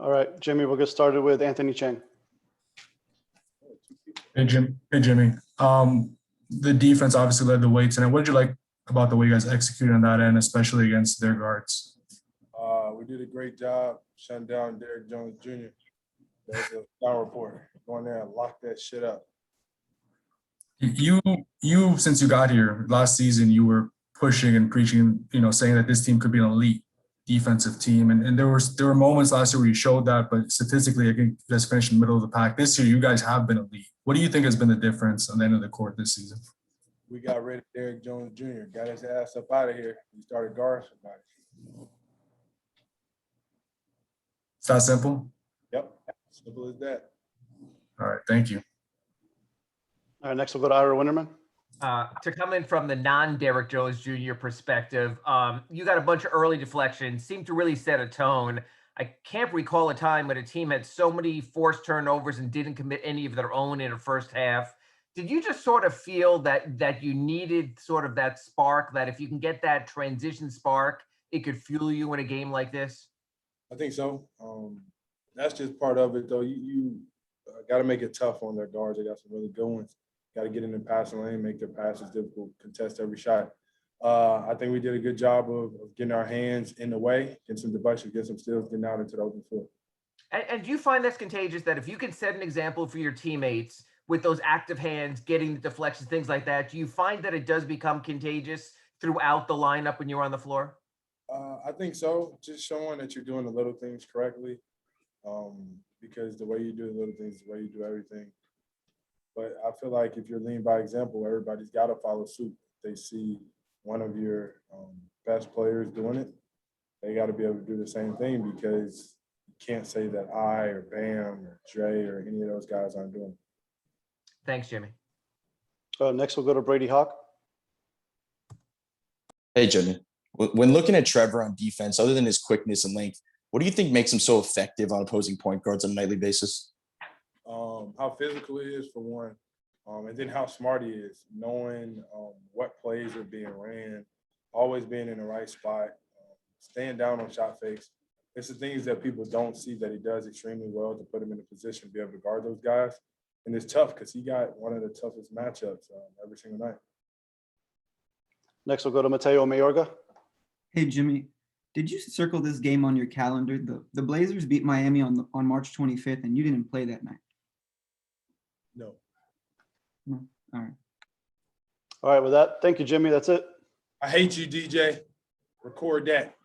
All right, Jimmy, we'll get started with Anthony Chang. Hey, Jimmy. The defense obviously led the way tonight. What did you like about the way you guys executed on that end, especially against their guards? We did a great job shutting down Derrick Jones Jr. That's a down report. Go in there and lock that shit up. You since you got here last season, you were pushing and preaching, saying that this team could be an elite defensive team. And there were moments last year where you showed that, but statistically, I think you guys finished in the middle of the pack. This year, you guys have been elite. What do you think has been the difference on the end of the court this season? We got rid of Derrick Jones Jr., got his ass up out of here. He started guarding somebody. It's that simple? Yep, simple as that. All right, thank you. All right, next we'll go to Ira Winterman. To come in from the non-Derrick Jones Jr. perspective, you got a bunch of early deflections, seemed to really set a tone. I can't recall a time when a team had so many forced turnovers and didn't commit any of their own in the first half. Did you just sort of feel that you needed sort of that spark, that if you can get that transition spark, it could fuel you in a game like this? I think so. That's just part of it, though. You got to make it tough on their guards. They got some really good ones. Got to get in the passing lane, make their passes difficult, contest every shot. I think we did a good job of getting our hands in the way, getting some deflections, getting some steals, getting out into the open floor. And do you find that's contagious, that if you can set an example for your teammates with those active hands, getting the deflections, things like that, do you find that it does become contagious throughout the lineup when you're on the floor? I think so. Just showing that you're doing the little things correctly, because the way you do the little things is the way you do everything. But I feel like if you're leading by example, everybody's got to follow suit. If they see one of your best players doing it, they got to be able to do the same thing, because you can't say that I or Bam or Dre or any of those guys aren't doing it. Thanks, Jimmy. Next we'll go to Brady Hawk. Hey, Jimmy. When looking at Trevor on defense, other than his quickness and length, what do you think makes him so effective on opposing point guards on a nightly basis? How physical he is, for one, and then how smart he is, knowing what plays are being ran, always being in the right spot, staying down on shot fakes. It's the things that people don't see that he does extremely well to put him in a position to be able to guard those guys. And it's tough because he got one of the toughest matchups every single night. Next we'll go to Mateo Mayorga. Hey, Jimmy, did you circle this game on your calendar? The Blazers beat Miami on March 25th, and you didn't play that night. No. No. All right. All right, with that, thank you, Jimmy. That's it. I hate you, DJ. Record that.